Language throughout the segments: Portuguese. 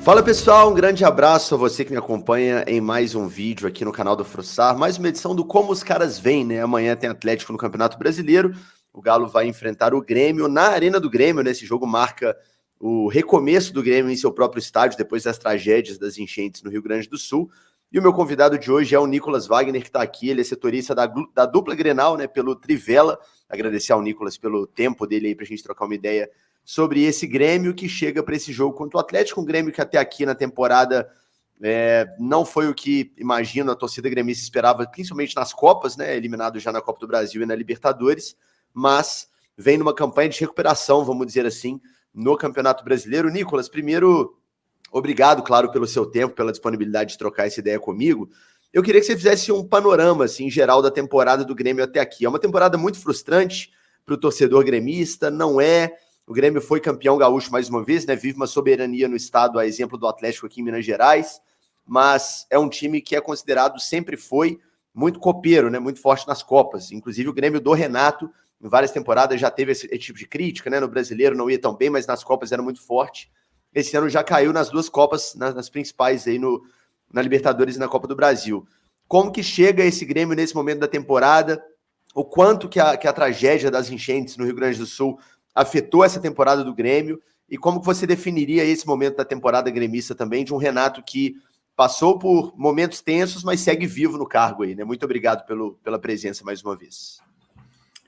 Fala pessoal, um grande abraço a você que me acompanha em mais um vídeo aqui no canal do Frussar, mais uma edição do Como os Caras Vêm, né? Amanhã tem Atlético no Campeonato Brasileiro, o Galo vai enfrentar o Grêmio na Arena do Grêmio, né? Esse jogo marca o recomeço do Grêmio em seu próprio estádio, depois das tragédias das enchentes no Rio Grande do Sul. E o meu convidado de hoje é o Nicolas Wagner, que está aqui, ele é setorista da dupla Grenal, né? Pelo Trivela. Agradecer ao Nicolas pelo tempo dele aí para a gente trocar uma ideia sobre esse Grêmio que chega para esse jogo contra o Atlético, um Grêmio que até aqui na temporada não foi o que, imagino, a torcida gremista esperava, principalmente nas Copas, né, eliminado já na Copa do Brasil e na Libertadores, mas vem numa campanha de recuperação, vamos dizer assim, no Campeonato Brasileiro. Nicolas, primeiro, obrigado, claro, pelo seu tempo, pela disponibilidade de trocar essa ideia comigo. Eu queria que você fizesse um panorama, assim, geral da temporada do Grêmio até aqui. É uma temporada muito frustrante para o torcedor gremista, não é... O Grêmio foi campeão gaúcho mais uma vez, né? Vive uma soberania no estado, a exemplo do Atlético aqui em Minas Gerais, mas é um time que é considerado, sempre foi, muito copeiro, né? Muito forte nas Copas. Inclusive o Grêmio do Renato, em várias temporadas, já teve esse tipo de crítica, né? No Brasileiro não ia tão bem, mas nas Copas era muito forte. Esse ano já caiu nas duas Copas, nas principais aí, na Libertadores e na Copa do Brasil. Como que chega esse Grêmio nesse momento da temporada? O quanto que a tragédia das enchentes no Rio Grande do Sul afetou essa temporada do Grêmio e como que você definiria esse momento da temporada gremista também de um Renato que passou por momentos tensos, mas segue vivo no cargo aí, né? Muito obrigado pela presença mais uma vez.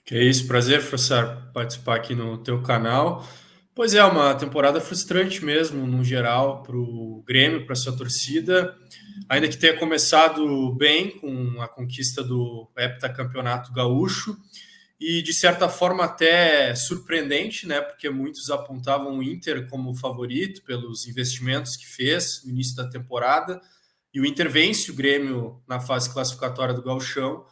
Que é isso, prazer, Frussar, participar aqui no teu canal. Pois é, uma temporada frustrante mesmo, no geral, para o Grêmio, para sua torcida, ainda que tenha começado bem com a conquista do heptacampeonato gaúcho, e de certa forma até surpreendente, né? Porque muitos apontavam o Inter como favorito pelos investimentos que fez no início da temporada, e o Inter vence o Grêmio na fase classificatória do Gauchão,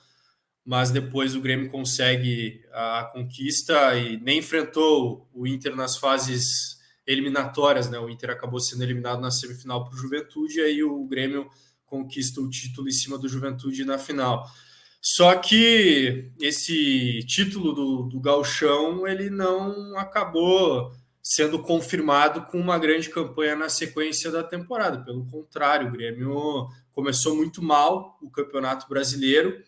mas depois o Grêmio consegue a conquista e nem enfrentou o Inter nas fases eliminatórias, né? O Inter acabou sendo eliminado na semifinal para o Juventude, e aí o Grêmio conquista o título em cima do Juventude na final. Só que esse título do Gauchão, ele não acabou sendo confirmado com uma grande campanha na sequência da temporada. Pelo contrário, o Grêmio começou muito mal o Campeonato Brasileiro,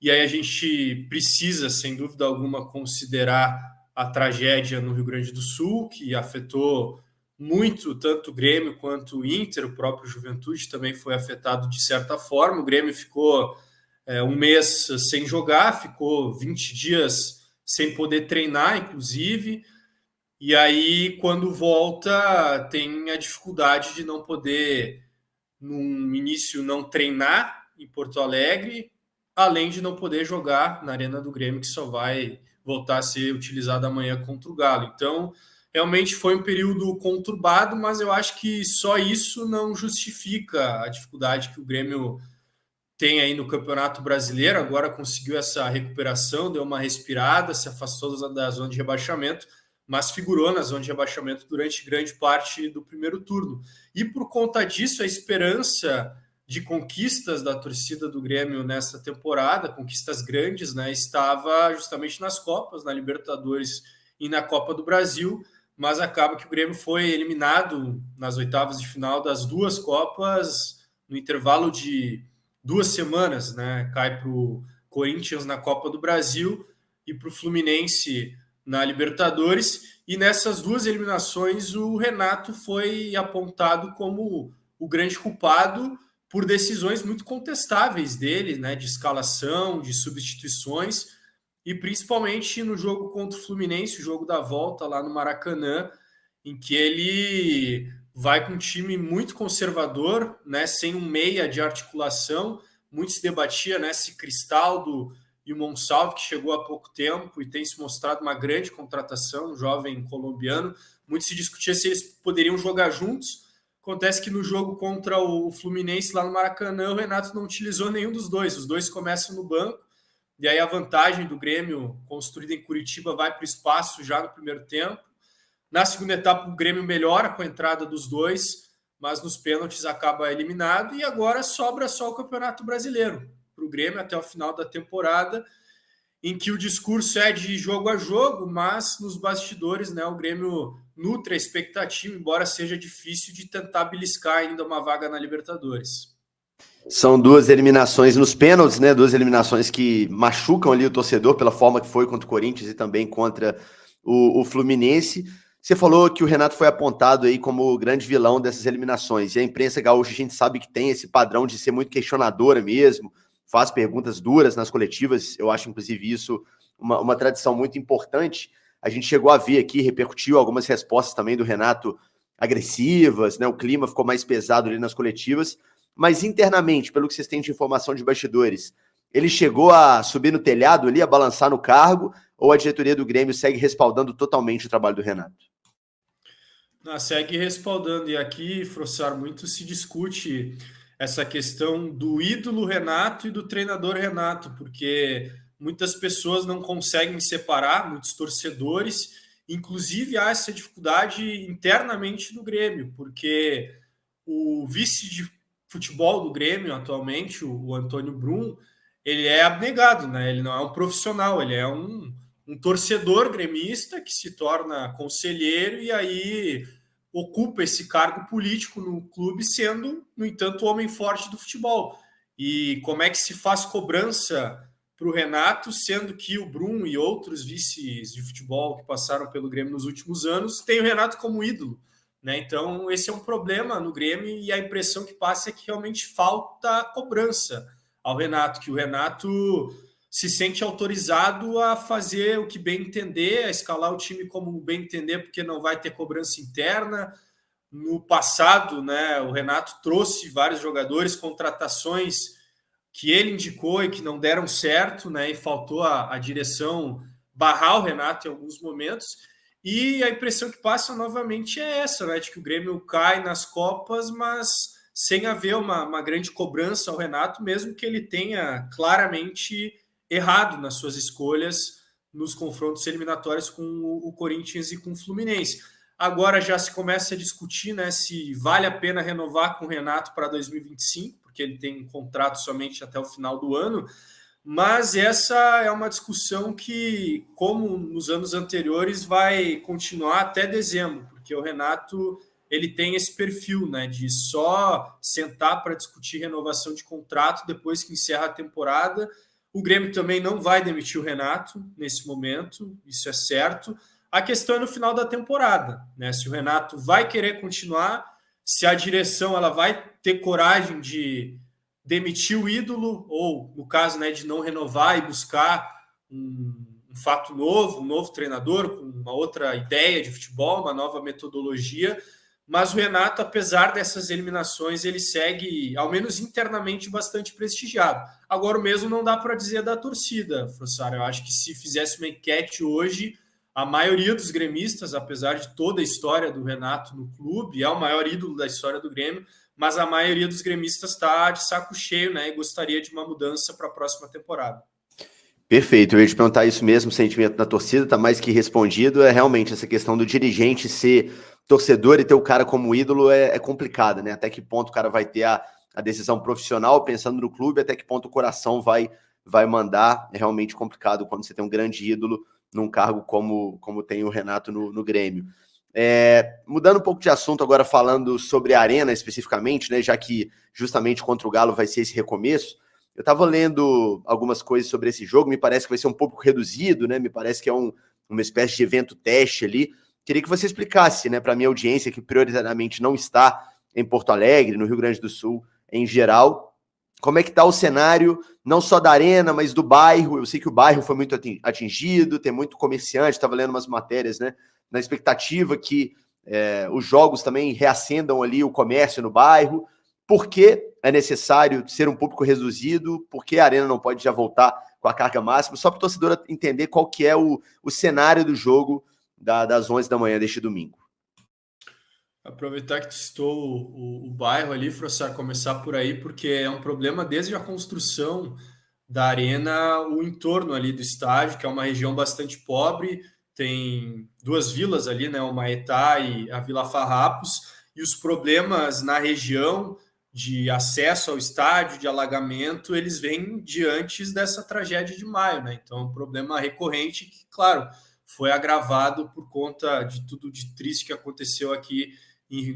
e aí a gente precisa, sem dúvida alguma, considerar a tragédia no Rio Grande do Sul, que afetou muito tanto o Grêmio quanto o Inter. O próprio Juventude também foi afetado de certa forma. O Grêmio ficou um mês sem jogar, ficou 20 dias sem poder treinar, inclusive, e aí quando volta tem a dificuldade de não poder, no início, não treinar em Porto Alegre, além de não poder jogar na Arena do Grêmio, que só vai voltar a ser utilizada amanhã contra o Galo. Então, realmente foi um período conturbado, mas eu acho que só isso não justifica a dificuldade que o Grêmio tem aí no Campeonato Brasileiro. Agora conseguiu essa recuperação, deu uma respirada, se afastou da zona de rebaixamento, mas figurou na zona de rebaixamento durante grande parte do primeiro turno. E por conta disso, a esperança de conquistas da torcida do Grêmio nessa temporada, conquistas grandes, né, estava justamente nas Copas, na Libertadores e na Copa do Brasil, mas acaba que o Grêmio foi eliminado nas oitavas de final das duas Copas no intervalo de 2 semanas, né? Cai para o Corinthians na Copa do Brasil e para o Fluminense na Libertadores. E nessas duas eliminações, o Renato foi apontado como o grande culpado por decisões muito contestáveis dele, né? De escalação, de substituições, e principalmente no jogo contra o Fluminense, o jogo da volta lá no Maracanã, em que ele vai com um time muito conservador, né, sem um meia de articulação. Muito se debatia, né, se Cristaldo e o Monsalve, que chegou há pouco tempo e tem se mostrado uma grande contratação, um jovem colombiano, muito se discutia se eles poderiam jogar juntos. Acontece que no jogo contra o Fluminense lá no Maracanã, o Renato não utilizou nenhum dos dois. Os dois começam no banco, e aí a vantagem do Grêmio, construída em Curitiba, vai para o espaço já no primeiro tempo. Na segunda etapa, o Grêmio melhora com a entrada dos dois, mas nos pênaltis acaba eliminado, e agora sobra só o Campeonato Brasileiro para o Grêmio até o final da temporada, em que o discurso é de jogo a jogo, mas nos bastidores, né, o Grêmio nutre a expectativa, embora seja difícil de tentar beliscar ainda uma vaga na Libertadores. São duas eliminações nos pênaltis, né? Duas eliminações que machucam ali o torcedor pela forma que foi contra o Corinthians e também contra o Fluminense. Você falou que o Renato foi apontado aí como o grande vilão dessas eliminações. E a imprensa gaúcha, a gente sabe que tem esse padrão de ser muito questionadora mesmo, faz perguntas duras nas coletivas. Eu acho, inclusive, isso uma tradição muito importante. A gente chegou a ver aqui, repercutiu algumas respostas também do Renato agressivas, né? O clima ficou mais pesado ali nas coletivas. Mas internamente, pelo que vocês têm de informação de bastidores, ele chegou a subir no telhado ali, a balançar no cargo, ou a diretoria do Grêmio segue respaldando totalmente o trabalho do Renato? Segue respaldando. E aqui, Frossar, muito se discute essa questão do ídolo Renato e do treinador Renato, porque muitas pessoas não conseguem separar, muitos torcedores, inclusive há essa dificuldade internamente no Grêmio, porque o vice de futebol do Grêmio atualmente, o Antônio Brum, ele é abnegado, né? Ele não é um profissional, ele é um torcedor gremista que se torna conselheiro e aí ocupa esse cargo político no clube, sendo, no entanto, o homem forte do futebol. E como é que se faz cobrança para o Renato, sendo que o Brum e outros vices de futebol que passaram pelo Grêmio nos últimos anos têm o Renato como ídolo, né? Então, esse é um problema no Grêmio e a impressão que passa é que realmente falta cobrança ao Renato, que o Renato se sente autorizado a fazer o que bem entender, a escalar o time como bem entender, porque não vai ter cobrança interna. No passado, né, o Renato trouxe vários jogadores, contratações que ele indicou e que não deram certo, né, e faltou a direção barrar o Renato em alguns momentos. E a impressão que passa novamente é essa, né, de que o Grêmio cai nas Copas, mas sem haver uma grande cobrança ao Renato, mesmo que ele tenha claramente errado nas suas escolhas nos confrontos eliminatórios com o Corinthians e com o Fluminense. Agora já se começa a discutir, né, se vale a pena renovar com o Renato para 2025, porque ele tem um contrato somente até o final do ano, mas essa é uma discussão que, como nos anos anteriores, vai continuar até dezembro, porque o Renato ele tem esse perfil, né, de só sentar para discutir renovação de contrato depois que encerra a temporada. O Grêmio também não vai demitir o Renato nesse momento, isso é certo. A questão é no final da temporada, né? Se o Renato vai querer continuar, se a direção ela vai ter coragem de demitir o ídolo, ou, no caso, né, de não renovar e buscar um fato novo, um novo treinador, com uma outra ideia de futebol, uma nova metodologia. Mas o Renato, apesar dessas eliminações, ele segue, ao menos internamente, bastante prestigiado. Agora, o mesmo não dá para dizer da torcida, Frossaro. Eu acho que se fizesse uma enquete hoje, a maioria dos gremistas, apesar de toda a história do Renato no clube, é o maior ídolo da história do Grêmio, mas a maioria dos gremistas está de saco cheio, né, e gostaria de uma mudança para a próxima temporada. Perfeito, eu ia te perguntar isso mesmo, o sentimento da torcida está mais que respondido, é realmente essa questão do dirigente ser torcedor e ter o cara como ídolo é complicada, né? Até que ponto o cara vai ter a decisão profissional pensando no clube, até que ponto o coração vai mandar, é realmente complicado quando você tem um grande ídolo num cargo como tem o Renato no Grêmio. Mudando um pouco de assunto agora, falando sobre a Arena especificamente, né? Já que justamente contra o Galo vai ser esse recomeço, eu estava lendo algumas coisas sobre esse jogo, me parece que vai ser um pouco reduzido, né? Me parece que é uma espécie de evento teste ali. Queria que você explicasse, né, para a minha audiência, que prioritariamente não está em Porto Alegre, no Rio Grande do Sul, em geral, como é que está o cenário, não só da Arena, mas do bairro. Eu sei que o bairro foi muito atingido, tem muito comerciante, estava lendo umas matérias, né, na expectativa que os jogos também reacendam ali o comércio no bairro. Por que é necessário ser um público reduzido? Por que a Arena não pode já voltar com a carga máxima? Só para o torcedor entender qual que é o cenário do jogo das 11 da manhã deste domingo. Aproveitar que tu citou o bairro ali, Frossar, começar por aí, porque é um problema desde a construção da Arena, o entorno ali do estádio, que é uma região bastante pobre, tem duas vilas ali, né, o Maetá e a Vila Farrapos, e os problemas na região de acesso ao estádio, de alagamento, eles vêm de antes dessa tragédia de maio, né? Então é um problema recorrente que, claro, foi agravado por conta de tudo de triste que aconteceu aqui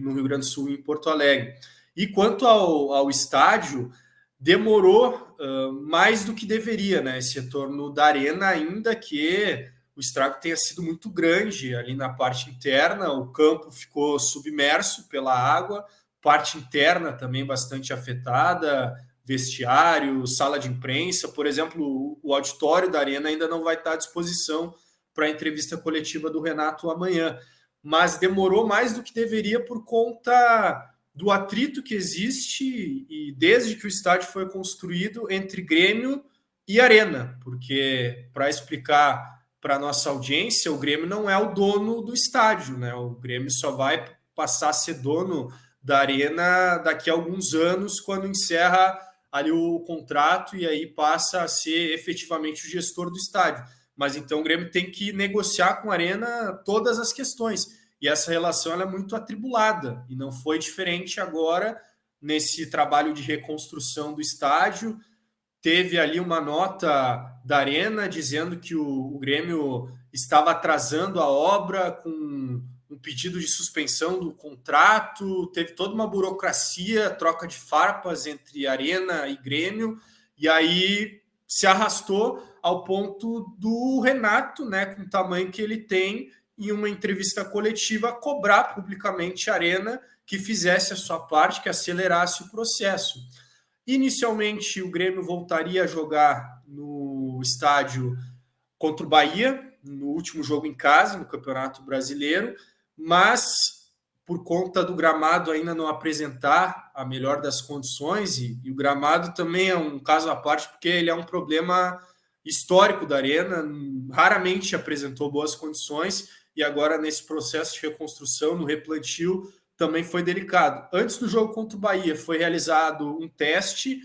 no Rio Grande do Sul, em Porto Alegre. E quanto ao estádio, demorou mais do que deveria, né? Esse retorno da arena, ainda que o estrago tenha sido muito grande ali na parte interna, o campo ficou submerso pela água, parte interna também bastante afetada, vestiário, sala de imprensa, por exemplo, o auditório da arena ainda não vai estar à disposição para a entrevista coletiva do Renato amanhã, mas demorou mais do que deveria por conta do atrito que existe e desde que o estádio foi construído entre Grêmio e Arena, porque para explicar para a nossa audiência, o Grêmio não é o dono do estádio, né? O Grêmio só vai passar a ser dono da Arena daqui a alguns anos, quando encerra ali o contrato e aí passa a ser efetivamente o gestor do estádio. Mas então o Grêmio tem que negociar com a Arena todas as questões. E essa relação ela é muito atribulada. E não foi diferente agora nesse trabalho de reconstrução do estádio. Teve ali uma nota da Arena dizendo que o Grêmio estava atrasando a obra com um pedido de suspensão do contrato, teve toda uma burocracia, troca de farpas entre Arena e Grêmio, e aí se arrastou ao ponto do Renato, né, com o tamanho que ele tem, em uma entrevista coletiva, cobrar publicamente a Arena que fizesse a sua parte, que acelerasse o processo. Inicialmente, o Grêmio voltaria a jogar no estádio contra o Bahia, no último jogo em casa, no Campeonato Brasileiro, mas por conta do gramado ainda não apresentar a melhor das condições, e o gramado também é um caso à parte, porque ele é um problema histórico da Arena, raramente apresentou boas condições, e agora nesse processo de reconstrução, no replantio, também foi delicado. Antes do jogo contra o Bahia, foi realizado um teste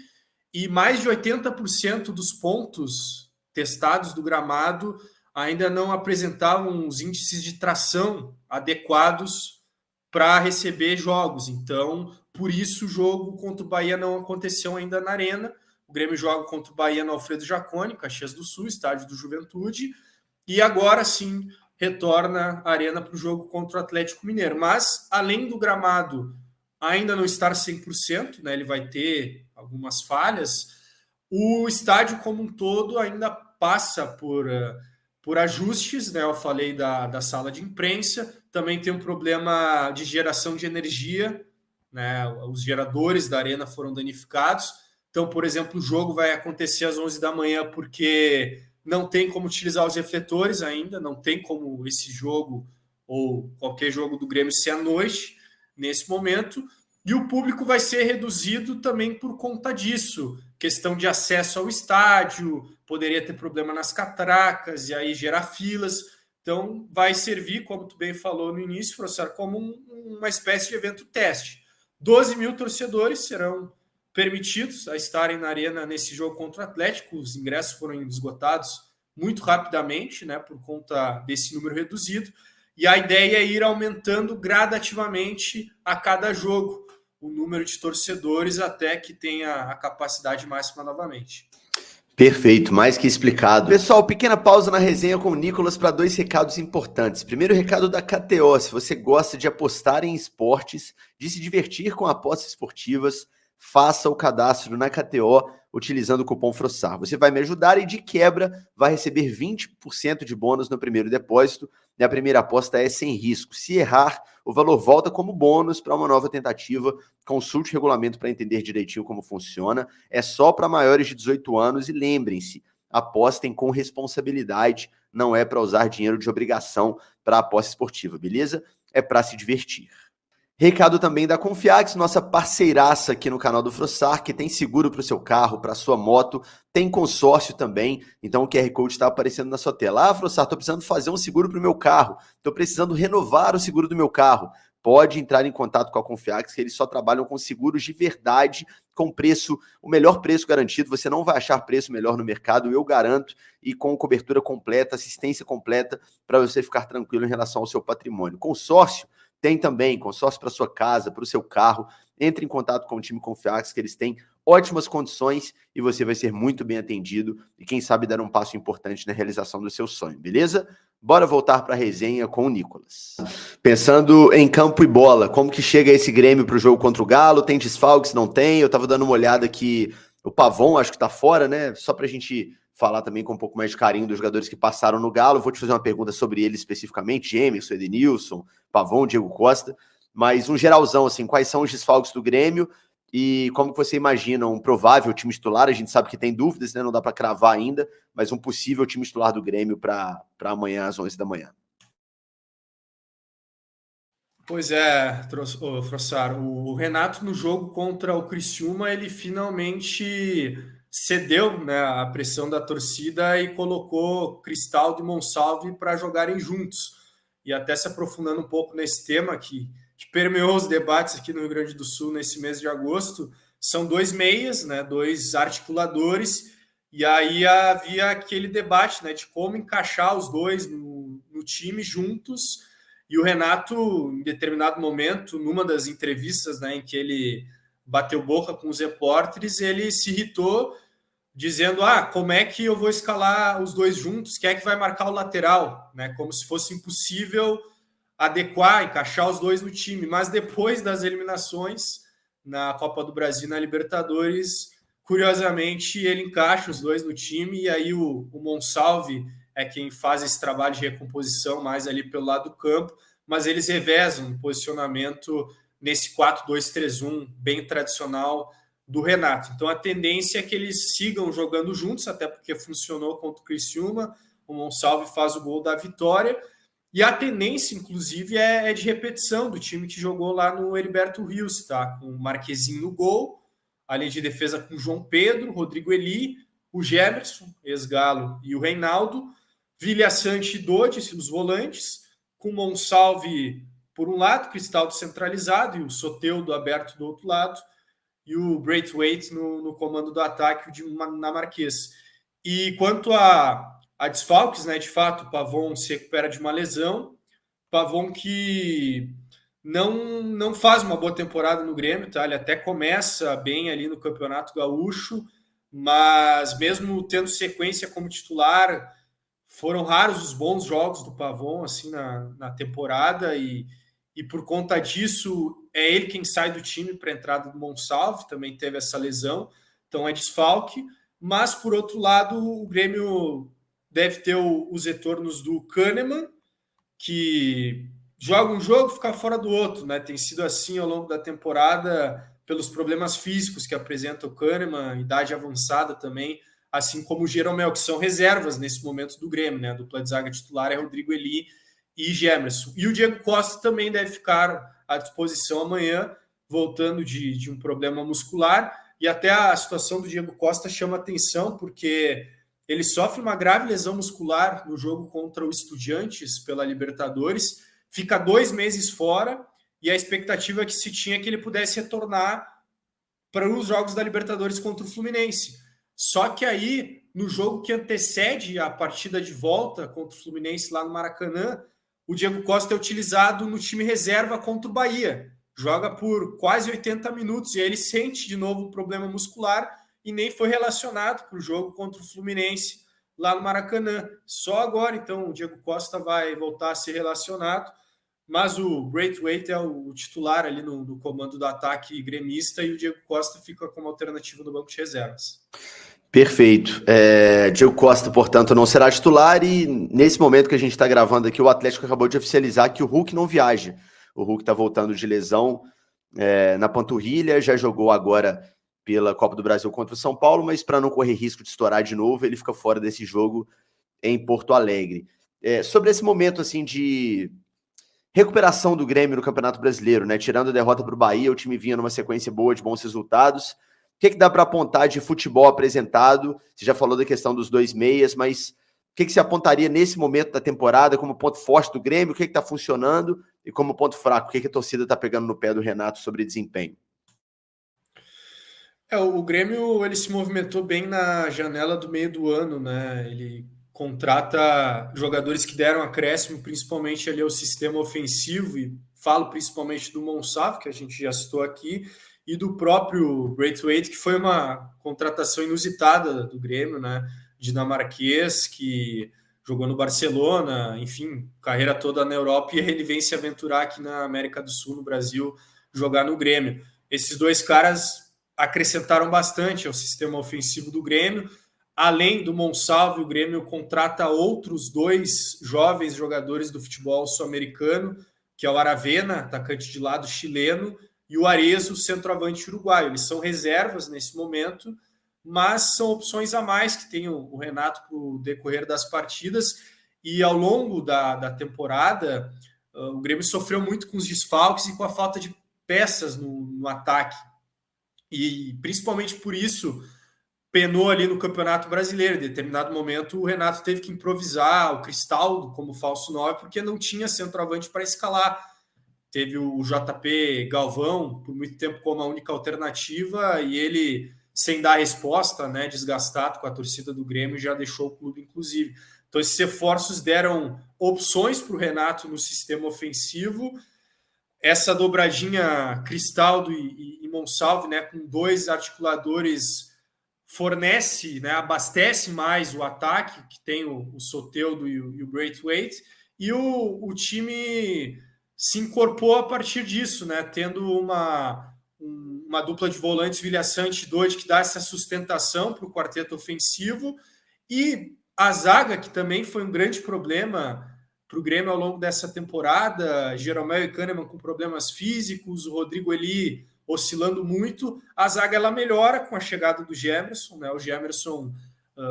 e mais de 80% dos pontos testados do gramado ainda não apresentavam os índices de tração adequados para receber jogos. Então, por isso o jogo contra o Bahia não aconteceu ainda na Arena. O Grêmio joga contra o Bahia no Alfredo Jaconi, Caxias do Sul, estádio do Juventude, e agora sim retorna a Arena para o jogo contra o Atlético Mineiro. Mas, além do gramado ainda não estar 100%, né, ele vai ter algumas falhas, o estádio como um todo ainda passa por ajustes, né? Eu falei da sala de imprensa, também tem um problema de geração de energia, né? Os geradores da Arena foram danificados. Então, por exemplo, o jogo vai acontecer às 11 da manhã porque não tem como utilizar os refletores ainda, não tem como esse jogo ou qualquer jogo do Grêmio ser à noite nesse momento, e o público vai ser reduzido também por conta disso. Questão de acesso ao estádio, poderia ter problema nas catracas e aí gerar filas. Então, vai servir, como tu bem falou no início, professor, como uma espécie de evento teste. 12 mil torcedores serão permitidos a estarem na Arena nesse jogo contra o Atlético. Os ingressos foram esgotados muito rapidamente, né, por conta desse número reduzido. E a ideia é ir aumentando gradativamente a cada jogo o número de torcedores até que tenha a capacidade máxima novamente. Perfeito, mais que explicado. Pessoal, pequena pausa na resenha com o Nicolas para 2 recados importantes. Primeiro recado da KTO, se você gosta de apostar em esportes, de se divertir com apostas esportivas, faça o cadastro na KTO utilizando o cupom FROSSAR. Você vai me ajudar e, de quebra, vai receber 20% de bônus no primeiro depósito. E a primeira aposta é sem risco. Se errar, o valor volta como bônus para uma nova tentativa. Consulte o regulamento para entender direitinho como funciona. É só para maiores de 18 anos e lembrem-se, apostem com responsabilidade. Não é para usar dinheiro de obrigação para aposta esportiva, beleza? É para se divertir. Recado também da Confiax, nossa parceiraça aqui no canal do Frossar, que tem seguro para o seu carro, para a sua moto, tem consórcio também, então o QR Code está aparecendo na sua tela. Ah, Frossar, estou precisando fazer um seguro para o meu carro, estou precisando renovar o seguro do meu carro. Pode entrar em contato com a Confiax, que eles só trabalham com seguros de verdade, com preço, o melhor preço garantido. Você não vai achar preço melhor no mercado, eu garanto, e com cobertura completa, assistência completa, para você ficar tranquilo em relação ao seu patrimônio. Consórcio tem também, consórcio para sua casa, para o seu carro. Entre em contato com o time Confiax, que eles têm ótimas condições e você vai ser muito bem atendido e quem sabe dar um passo importante na realização do seu sonho, beleza? Bora voltar para a resenha com o Nicolas. Pensando em campo e bola, como que chega esse Grêmio para o jogo contra o Galo? Tem desfalques? Não tem? Eu estava dando uma olhada aqui, o Pavon acho que está fora, né? Só para a gente falar também com um pouco mais de carinho dos jogadores que passaram no Galo. Vou te fazer uma pergunta sobre eles especificamente, Emerson, Edenilson, Pavon, Diego Costa, mas um geralzão, assim, quais são os desfalques do Grêmio e como que você imagina um provável time titular? A gente sabe que tem dúvidas, né? Não dá para cravar ainda, mas um possível time titular do Grêmio para amanhã às 11 da manhã. Pois é, Frossar, o Renato no jogo contra o Criciúma, ele finalmente cedeu, né, à pressão da torcida e colocou Cristaldo e Monsalve para jogarem juntos. E até se aprofundando um pouco nesse tema que permeou os debates aqui no Rio Grande do Sul nesse mês de agosto, são dois meias, né, dois articuladores, e aí havia aquele debate, né, de como encaixar os dois no time juntos. E o Renato, em determinado momento, numa das entrevistas, né, em que ele bateu boca com os repórteres, ele se irritou, dizendo: como é que eu vou escalar os dois juntos? Quem é que vai marcar o lateral? Né? Como se fosse impossível adequar, encaixar os dois no time. Mas depois das eliminações na Copa do Brasil e na Libertadores, curiosamente, ele encaixa os dois no time, e aí o Monsalve é quem faz esse trabalho de recomposição mais ali pelo lado do campo, mas eles revezam o posicionamento nesse 4-2-3-1 bem tradicional do Renato. Então a tendência é que eles sigam jogando juntos, até porque funcionou contra o Criciúma, o Monsalve faz o gol da vitória, e a tendência, inclusive, é de repetição do time que jogou lá no Heriberto Rios, tá? Com o Marquezinho no gol, além de defesa com o João Pedro, Rodrigo Eli, o Gemerson, ex-Galo, e o Reinaldo, Vilha Sante e Dodi, os volantes, com o Monsalve por um lado, Cristaldo centralizado, e o Soteldo aberto do outro lado, e o Braithwaite no comando do ataque na Marquês. E quanto a desfalques, né, de fato, o Pavon se recupera de uma lesão, Pavon que não faz uma boa temporada no Grêmio, tá? Ele até começa bem ali no Campeonato Gaúcho, mas mesmo tendo sequência como titular, foram raros os bons jogos do Pavon assim na temporada, e por conta disso é ele quem sai do time para a entrada do Monsalve, também teve essa lesão, então é desfalque. Mas por outro lado, o Grêmio deve ter os retornos do Kahneman, que joga um jogo, fica fora do outro, né? Tem sido assim ao longo da temporada, pelos problemas físicos que apresenta o Kahneman, idade avançada também, assim como o Jeromel, que são reservas nesse momento do Grêmio, né? A dupla de zaga titular é Rodrigo Eli e Gemerson. E o Diego Costa também deve ficar à disposição amanhã, voltando de um problema muscular. E até a situação do Diego Costa chama atenção, porque ele sofre uma grave lesão muscular no jogo contra o Estudiantes pela Libertadores, fica 2 meses fora, e a expectativa que se tinha é que ele pudesse retornar para os jogos da Libertadores contra o Fluminense. Só que aí, no jogo que antecede a partida de volta contra o Fluminense lá no Maracanã, o Diego Costa é utilizado no time reserva contra o Bahia. Joga por quase 80 minutos e aí ele sente de novo um problema muscular e nem foi relacionado para o jogo contra o Fluminense lá no Maracanã. Só agora, então, o Diego Costa vai voltar a ser relacionado, mas o Braithwaite é o titular ali no comando do ataque gremista, e o Diego Costa fica como alternativa no banco de reservas. Perfeito. Diego Costa, portanto, não será titular, e nesse momento que a gente está gravando aqui, o Atlético acabou de oficializar que o Hulk não viaja. O Hulk está voltando de lesão na panturrilha, já jogou agora pela Copa do Brasil contra o São Paulo, mas para não correr risco de estourar de novo, ele fica fora desse jogo em Porto Alegre. Sobre esse momento assim de recuperação do Grêmio no Campeonato Brasileiro, né? Tirando a derrota para o Bahia, o time vinha numa sequência boa de bons resultados. O que dá para apontar de futebol apresentado? Você já falou da questão dos 2 meias, mas o que você apontaria nesse momento da temporada como ponto forte do Grêmio? O que está funcionando? E como ponto fraco, o que a torcida está pegando no pé do Renato sobre desempenho? O Grêmio ele se movimentou bem na janela do meio do ano, né? Ele contrata jogadores que deram acréscimo, principalmente ali ao sistema ofensivo, e falo principalmente do Monsalve, que a gente já citou aqui, e do próprio Braithwaite, que foi uma contratação inusitada do Grêmio, né? Dinamarquês, que jogou no Barcelona, enfim, carreira toda na Europa, e ele vem se aventurar aqui na América do Sul, no Brasil, jogar no Grêmio. Esses dois caras acrescentaram bastante ao sistema ofensivo do Grêmio. Além do Monsalve, o Grêmio contrata outros 2 jovens jogadores do futebol sul-americano, que é o Aravena, atacante de lado chileno, e o Arezzo, centroavante uruguaio. Eles são reservas nesse momento, mas são opções a mais que tem o Renato para o decorrer das partidas. E ao longo da temporada, o Grêmio sofreu muito com os desfalques e com a falta de peças no ataque. E principalmente por isso penou ali no Campeonato Brasileiro. Em determinado momento, o Renato teve que improvisar o Cristaldo como falso 9, porque não tinha centroavante para escalar. Teve o JP Galvão, por muito tempo, como a única alternativa, e ele, sem dar resposta, né, desgastado com a torcida do Grêmio, já deixou o clube, inclusive. Então, esses reforços deram opções para o Renato no sistema ofensivo. Essa dobradinha Cristaldo e Monsalve, né, com 2 articuladores, fornece, né, abastece mais o ataque, que tem o Soteldo e o Braithwaite, e o time se incorporou a partir disso, né, tendo uma dupla de volantes, Vilha Sante e Dodge, que dá essa sustentação para o quarteto ofensivo, e a zaga, que também foi um grande problema para o Grêmio ao longo dessa temporada, Jeromel e Kahneman com problemas físicos, o Rodrigo Eli oscilando muito. A zaga ela melhora com a chegada do Gemerson, né? O Gemerson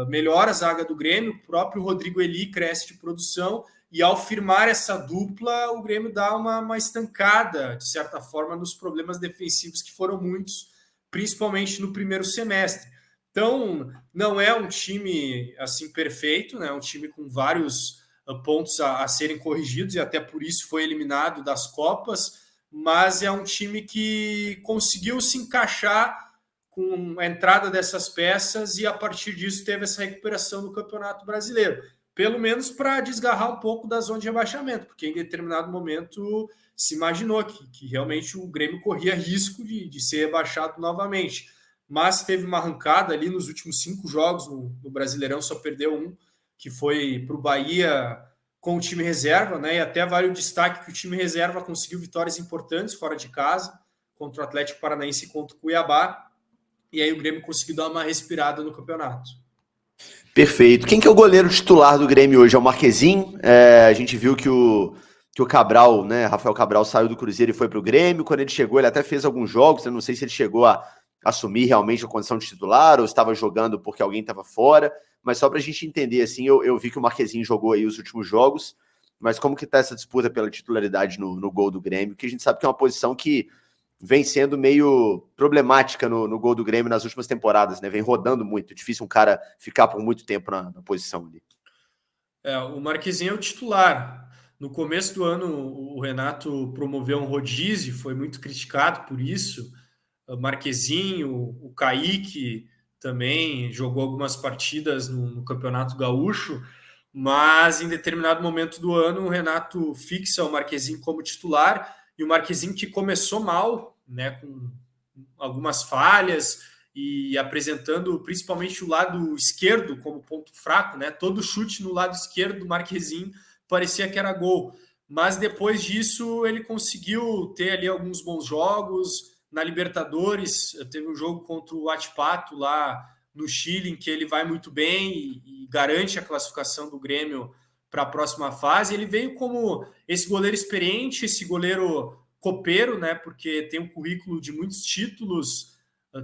melhora a zaga do Grêmio, o próprio Rodrigo Eli cresce de produção, e ao firmar essa dupla, o Grêmio dá uma estancada, de certa forma, nos problemas defensivos, que foram muitos, principalmente no primeiro semestre. Então, não é um time assim perfeito, né? É um time com vários pontos a serem corrigidos, e até por isso foi eliminado das Copas, mas é um time que conseguiu se encaixar com a entrada dessas peças, e a partir disso teve essa recuperação no Campeonato Brasileiro, pelo menos para desgarrar um pouco da zona de rebaixamento, porque em determinado momento se imaginou que realmente o Grêmio corria risco de ser rebaixado novamente, mas teve uma arrancada ali nos últimos 5 jogos no Brasileirão, só perdeu um, que foi para o Bahia com o time reserva, né? E até vale o destaque que o time reserva conseguiu vitórias importantes fora de casa, contra o Atlético Paranaense e contra o Cuiabá, e aí o Grêmio conseguiu dar uma respirada no campeonato. Perfeito. Quem que é o goleiro titular do Grêmio hoje? É o Marquezin? A gente viu que o Cabral, né, Rafael Cabral, saiu do Cruzeiro e foi para o Grêmio. Quando ele chegou, ele até fez alguns jogos, eu não sei se ele chegou a assumir realmente a condição de titular ou estava jogando porque alguém estava fora, mas só para a gente entender, assim, eu vi que o Marquezin jogou aí os últimos jogos, mas como que tá essa disputa pela titularidade no gol do Grêmio, que a gente sabe que é uma posição que vem sendo meio problemática no gol do Grêmio nas últimas temporadas, né? Vem rodando muito, difícil um cara ficar por muito tempo na posição ali. O Marquezin é o titular. No começo do ano, o Renato promoveu um rodízio, foi muito criticado por isso. O Marquezin, o Kaique também jogou algumas partidas no Campeonato Gaúcho, mas em determinado momento do ano o Renato fixa o Marquezin como titular, e o Marquezin, que começou mal, né, com algumas falhas e apresentando principalmente o lado esquerdo como ponto fraco, né? Todo chute no lado esquerdo do Marquezin parecia que era gol, mas depois disso ele conseguiu ter ali alguns bons jogos. Na Libertadores, teve um jogo contra o Huachipato lá no Chile, em que ele vai muito bem e garante a classificação do Grêmio para a próxima fase. Ele veio como esse goleiro experiente, esse goleiro copeiro, né? Porque tem um currículo de muitos títulos,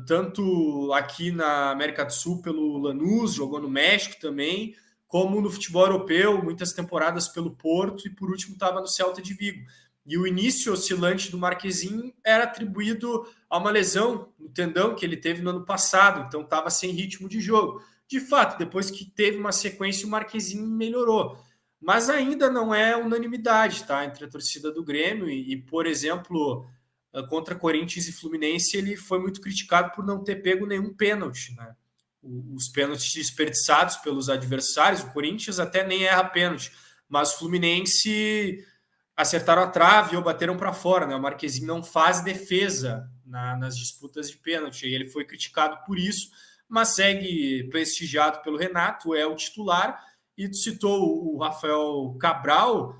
tanto aqui na América do Sul pelo Lanús, jogou no México também, como no futebol europeu, muitas temporadas pelo Porto, e por último estava no Celta de Vigo. E o início oscilante do Marquezin era atribuído a uma lesão no tendão que ele teve no ano passado, então estava sem ritmo de jogo. De fato, depois que teve uma sequência, o Marquezin melhorou. Mas ainda não é unanimidade, tá, entre a torcida do Grêmio e, por exemplo, contra Corinthians e Fluminense, ele foi muito criticado por não ter pego nenhum pênalti, né? Os pênaltis desperdiçados pelos adversários, o Corinthians até nem erra pênalti, mas o Fluminense acertaram a trave ou bateram para fora, né? O Marquezine não faz defesa nas disputas de pênalti, e ele foi criticado por isso, mas segue prestigiado pelo Renato, é o titular. E tu citou o Rafael Cabral.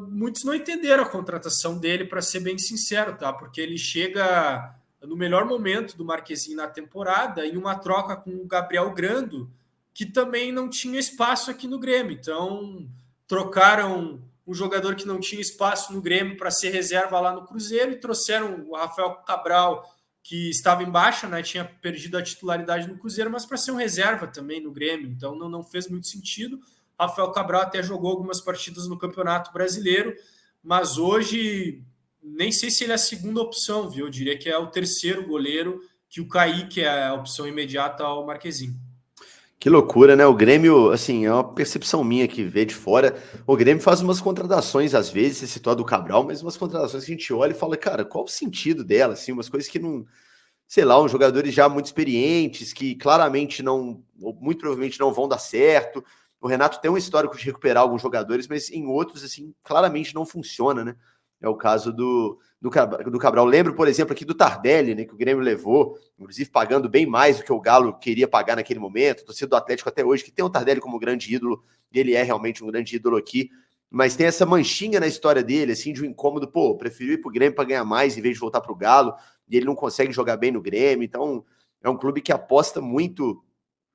Muitos não entenderam a contratação dele, para ser bem sincero, tá? Porque ele chega no melhor momento do Marquezine na temporada, em uma troca com o Gabriel Grando, que também não tinha espaço aqui no Grêmio. Então, trocaram um jogador que não tinha espaço no Grêmio para ser reserva lá no Cruzeiro, e trouxeram o Rafael Cabral, que estava em baixa, né? Tinha perdido a titularidade no Cruzeiro, mas para ser um reserva também no Grêmio. Então, não fez muito sentido. Rafael Cabral até jogou algumas partidas no Campeonato Brasileiro, mas hoje nem sei se ele é a segunda opção, viu? Eu diria que é o terceiro goleiro, que o Kaique é a opção imediata ao Marquezine. Que loucura, né? O Grêmio, assim, é uma percepção minha que vê de fora. O Grêmio faz umas contratações, às vezes, você citou a do Cabral, mas umas contratações que a gente olha e fala, cara, qual o sentido dela? Assim, umas coisas que não, sei lá, uns jogadores já muito experientes, que claramente não, ou muito provavelmente não vão dar certo. O Renato tem um histórico de recuperar alguns jogadores, mas em outros, assim, claramente não funciona, né? É o caso do Cabral. Lembro, por exemplo, aqui do Tardelli, né, que o Grêmio levou, inclusive pagando bem mais do que o Galo queria pagar naquele momento. Torcida do Atlético até hoje, que tem o Tardelli como grande ídolo, e ele é realmente um grande ídolo aqui, mas tem essa manchinha na história dele, assim, de um incômodo, pô, preferiu ir pro Grêmio para ganhar mais em vez de voltar pro Galo, e ele não consegue jogar bem no Grêmio. Então é um clube que aposta muito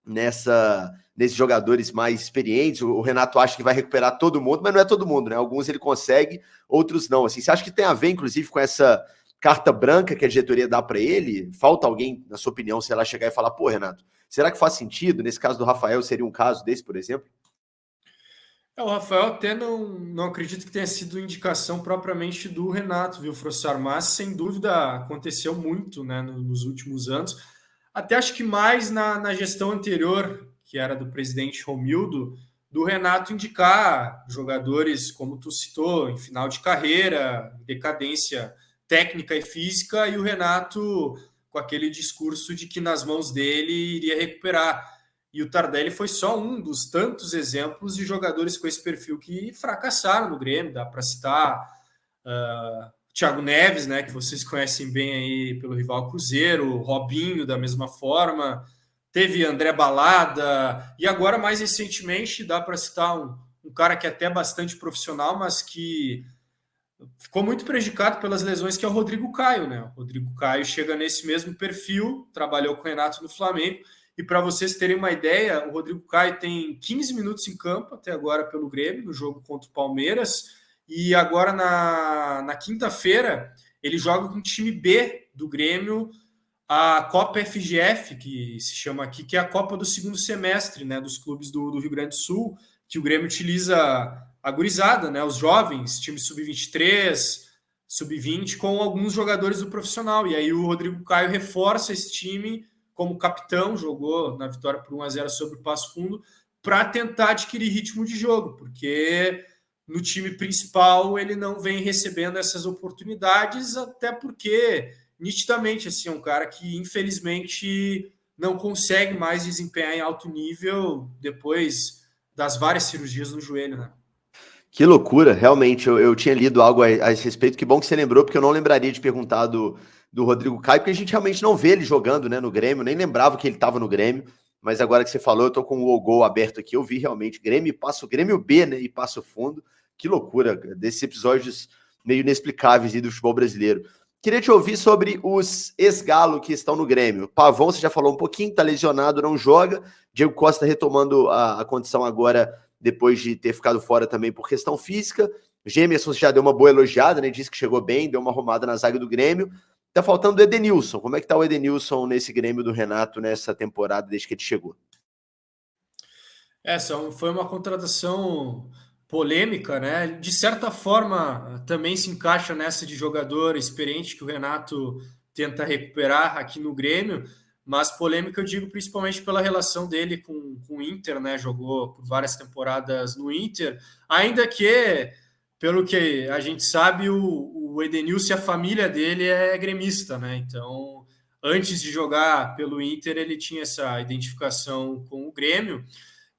nesses jogadores mais experientes. O Renato acha que vai recuperar todo mundo, mas não é todo mundo, né? Alguns ele consegue, outros não. Assim, você acha que tem a ver, inclusive, com essa carta branca que a diretoria dá para ele? Falta alguém, na sua opinião, sei lá, chegar e falar, pô, Renato, será que faz sentido? Nesse caso do Rafael, seria um caso desse, por exemplo? O Rafael até não acredito que tenha sido indicação propriamente do Renato, viu, Frossar? Mas, sem dúvida, aconteceu muito, né, nos últimos anos. Até acho que mais na gestão anterior, que era do presidente Romildo, do Renato indicar jogadores, como tu citou, em final de carreira, decadência técnica e física, e o Renato com aquele discurso de que nas mãos dele iria recuperar. E o Tardelli foi só um dos tantos exemplos de jogadores com esse perfil que fracassaram no Grêmio. Dá para citar Thiago Neves, né, que vocês conhecem bem aí pelo rival Cruzeiro, Robinho da mesma forma, teve André Balada, e agora mais recentemente dá para citar um cara que é até bastante profissional, mas que ficou muito prejudicado pelas lesões, que é o Rodrigo Caio, né? O Rodrigo Caio chega nesse mesmo perfil, trabalhou com o Renato no Flamengo, e para vocês terem uma ideia, o Rodrigo Caio tem 15 minutos em campo até agora pelo Grêmio, no jogo contra o Palmeiras, e agora na quinta-feira ele joga com o time B do Grêmio, a Copa FGF, que se chama aqui, que é a Copa do segundo semestre, né, dos clubes do Rio Grande do Sul, que o Grêmio utiliza a gurizada, né, os jovens, time sub-23, sub-20, com alguns jogadores do profissional. E aí o Rodrigo Caio reforça esse time como capitão, jogou na vitória por 1-0 sobre o Passo Fundo, para tentar adquirir ritmo de jogo, porque no time principal ele não vem recebendo essas oportunidades, até porque nitidamente assim, é um cara que infelizmente não consegue mais desempenhar em alto nível depois das várias cirurgias no joelho, né? Que loucura, realmente, eu tinha lido algo a esse respeito, que bom que você lembrou, porque eu não lembraria de perguntar do Rodrigo Caio, porque a gente realmente não vê ele jogando, né, no Grêmio, nem lembrava que ele estava no Grêmio, mas agora que você falou, eu tô com o Gol aberto aqui, eu vi realmente Grêmio e Grêmio B, né, e Passo Fundo. Que loucura, desses episódios meio inexplicáveis aí do futebol brasileiro. Queria te ouvir sobre os ex-Galo que estão no Grêmio. Pavão, você já falou um pouquinho, tá lesionado, não joga. Diego Costa retomando a condição agora, depois de ter ficado fora também por questão física. Gemerson já deu uma boa elogiada, né? Disse que chegou bem, deu uma arrumada na zaga do Grêmio. Tá faltando o Edenilson. Como é que tá o Edenilson nesse Grêmio do Renato nessa temporada, desde que ele chegou? Essa foi uma contratação polêmica, né? De certa forma, também se encaixa nessa de jogador experiente que o Renato tenta recuperar aqui no Grêmio, mas polêmica eu digo principalmente pela relação dele com o Inter, né? Jogou por várias temporadas no Inter, ainda que, pelo que a gente sabe, o Edenilson e a família dele é gremista, né? Então, antes de jogar pelo Inter, ele tinha essa identificação com o Grêmio.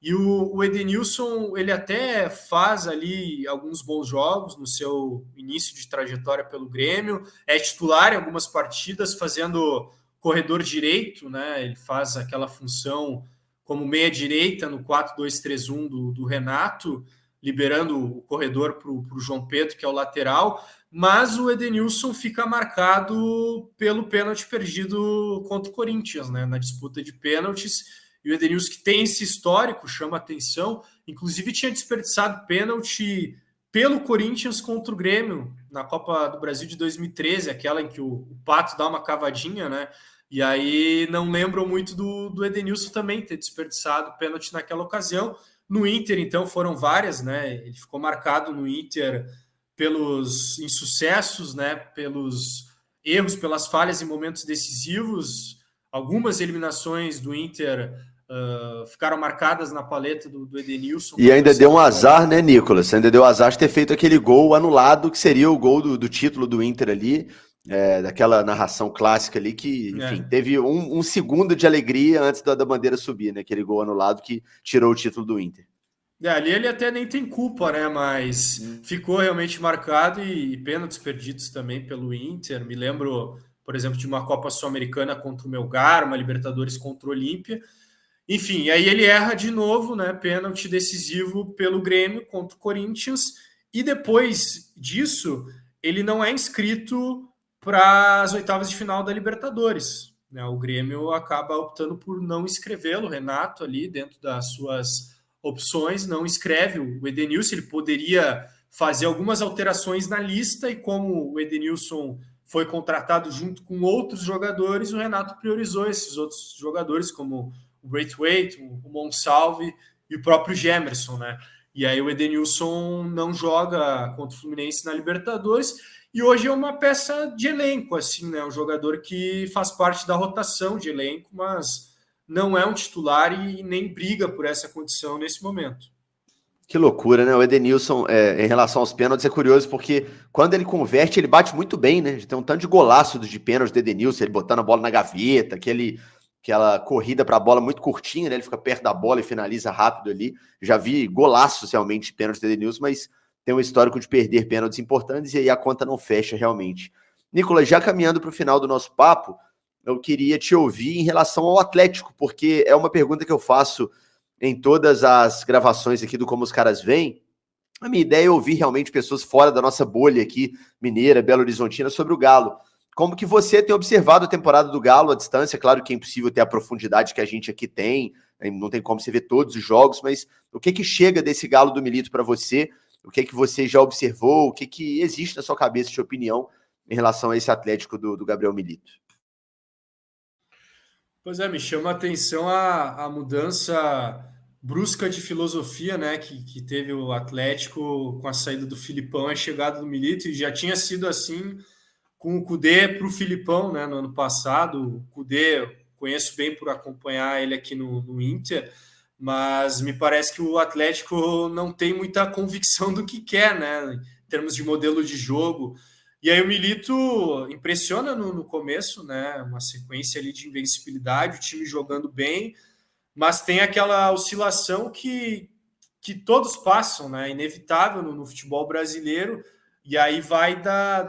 E o Edenilson, ele até faz ali alguns bons jogos no seu início de trajetória pelo Grêmio, é titular em algumas partidas, fazendo corredor direito, né? Ele faz aquela função como meia-direita no 4-2-3-1 do Renato, liberando o corredor para o João Pedro, que é o lateral, mas o Edenilson fica marcado pelo pênalti perdido contra o Corinthians, né? Na disputa de pênaltis. E o Edenilson, que tem esse histórico, chama atenção, inclusive tinha desperdiçado pênalti pelo Corinthians contra o Grêmio na Copa do Brasil de 2013, aquela em que o Pato dá uma cavadinha, né? E aí não lembro muito do Edenilson também ter desperdiçado pênalti naquela ocasião. No Inter, então, foram várias, né? Ele ficou marcado no Inter pelos insucessos, né? Pelos erros, pelas falhas em momentos decisivos. Algumas eliminações do Inter ficaram marcadas na paleta do Edenilson. E ainda deu um azar, né, Nicolas? Ainda deu azar de ter feito aquele gol anulado, que seria o gol do título do Inter ali, daquela narração clássica ali, que, enfim, teve um segundo de alegria antes da bandeira subir, né? Aquele gol anulado que tirou o título do Inter. Ali ele até nem tem culpa, né? Mas ficou realmente marcado e pênaltis perdidos também pelo Inter. Me lembro, por exemplo, de uma Copa Sul-Americana contra o Melgar, uma Libertadores contra o Olímpia. Enfim, aí ele erra de novo, né? Pênalti decisivo pelo Grêmio contra o Corinthians. E depois disso, ele não é inscrito para as oitavas de final da Libertadores, né? O Grêmio acaba optando por não inscrevê-lo, Renato, ali dentro das suas opções, não inscreve o Edenilson. Ele poderia fazer algumas alterações na lista, e como o Edenilson foi contratado junto com outros jogadores, o Renato priorizou esses outros jogadores, como o Braithwaite, o Monsalve e o próprio Gemerson, né? E aí o Edenilson não joga contra o Fluminense na Libertadores, e hoje é uma peça de elenco, assim, né? Um jogador que faz parte da rotação de elenco, mas não é um titular e nem briga por essa condição nesse momento. Que loucura, né? O Edenilson, em relação aos pênaltis, é curioso, porque quando ele converte, ele bate muito bem, né? Tem um tanto de golaço de pênalti do Edenilson, ele botando a bola na gaveta, aquela corrida para a bola muito curtinha, né? Ele fica perto da bola e finaliza rápido ali. Já vi golaços realmente de pênalti do Edenilson, mas tem um histórico de perder pênaltis importantes e aí a conta não fecha realmente. Nicolas, já caminhando para o final do nosso papo, eu queria te ouvir em relação ao Atlético, porque é uma pergunta que eu faço em todas as gravações aqui do Como os Caras Vêm. A minha ideia é ouvir realmente pessoas fora da nossa bolha aqui, mineira, Belo Horizontina, sobre o Galo. Como que você tem observado a temporada do Galo à distância? Claro que é impossível ter a profundidade que a gente aqui tem, não tem como você ver todos os jogos, mas o que chega desse Galo do Milito para você? O que você já observou? O que existe na sua cabeça de opinião em relação a esse Atlético do Gabriel Milito? Pois é, me chama a atenção a mudança brusca de filosofia, né, que teve o Atlético com a saída do Filipão e a chegada do Milito, e já tinha sido assim com o Kudê para o Filipão, né, no ano passado. O Kudê, conheço bem por acompanhar ele aqui no Inter, mas me parece que o Atlético não tem muita convicção do que quer, né, em termos de modelo de jogo. E aí o Milito impressiona no começo, né? Uma sequência ali de invencibilidade, o time jogando bem, mas tem aquela oscilação que todos passam, né? Inevitável no futebol brasileiro, e aí vai da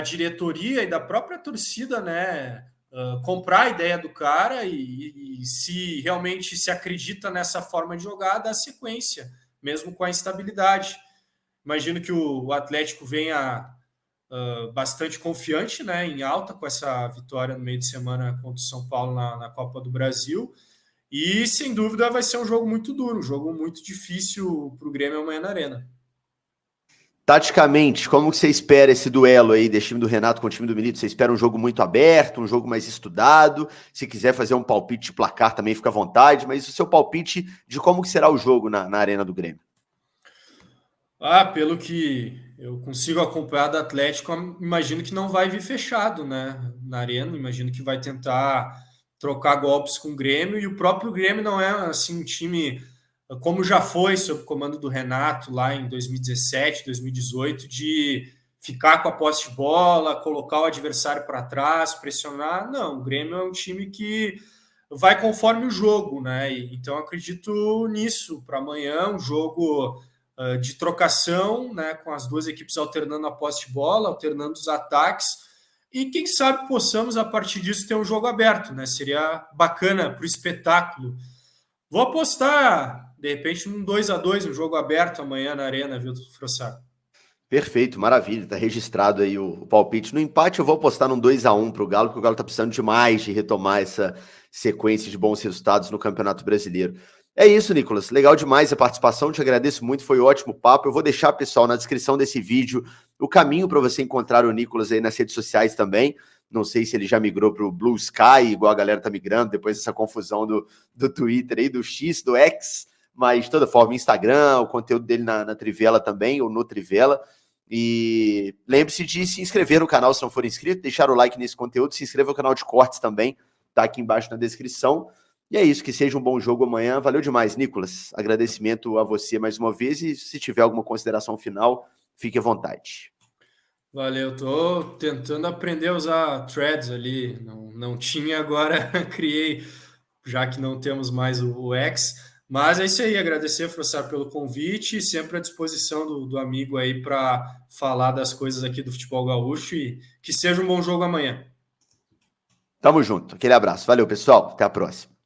diretoria e da própria torcida, né? Comprar a ideia do cara e se realmente se acredita nessa forma de jogar, dá sequência, mesmo com a instabilidade. Imagino que o Atlético venha bastante confiante, né, em alta, com essa vitória no meio de semana contra o São Paulo na Copa do Brasil, e sem dúvida vai ser um jogo muito duro, um jogo muito difícil para o Grêmio amanhã na Arena. Taticamente, como que você espera esse duelo aí desse time do Renato com o time do Milito? Você espera um jogo muito aberto, um jogo mais estudado? Se quiser fazer um palpite de placar também fica à vontade, mas o seu palpite de como que será o jogo na Arena do Grêmio? Pelo que eu consigo acompanhar do Atlético, imagino que não vai vir fechado, né, na Arena. Imagino que vai tentar trocar golpes com o Grêmio, e o próprio Grêmio não é assim um time como já foi sob o comando do Renato lá em 2017, 2018, de ficar com a posse de bola, colocar o adversário para trás, pressionar. Não, o Grêmio é um time que vai conforme o jogo, né? Então acredito nisso para amanhã, um jogo de trocação, né? Com as duas equipes alternando a posse de bola, alternando os ataques. E quem sabe possamos, a partir disso, ter um jogo aberto, né? Seria bacana para o espetáculo. Vou apostar, de repente, num 2-2, um jogo aberto amanhã na Arena, viu, Frossar? Perfeito, maravilha. Tá registrado aí o palpite. No empate, eu vou apostar num 2-1 para o Galo, porque o Galo tá precisando demais de retomar essa sequência de bons resultados no Campeonato Brasileiro. É isso, Nicolas. Legal demais a participação. Te agradeço muito, foi um ótimo papo. Eu vou deixar, pessoal, na descrição desse vídeo o caminho para você encontrar o Nicolas aí nas redes sociais também. Não sei se ele já migrou para o Blue Sky, igual a galera tá migrando, depois dessa confusão do Twitter aí, do X, do X, mas de toda forma, Instagram, o conteúdo dele na Trivela também, ou no Trivela. E lembre-se de se inscrever no canal se não for inscrito, deixar o like nesse conteúdo, se inscreva no canal de cortes também, tá aqui embaixo na descrição. E é isso, que seja um bom jogo amanhã. Valeu demais, Nicolas. Agradecimento a você mais uma vez e se tiver alguma consideração final, fique à vontade. Valeu, tô tentando aprender a usar threads ali, não tinha, agora criei, já que não temos mais o X, mas é isso aí, agradecer, Frossar, pelo convite, sempre à disposição do amigo aí para falar das coisas aqui do futebol gaúcho e que seja um bom jogo amanhã. Tamo junto, aquele abraço. Valeu, pessoal. Até a próxima.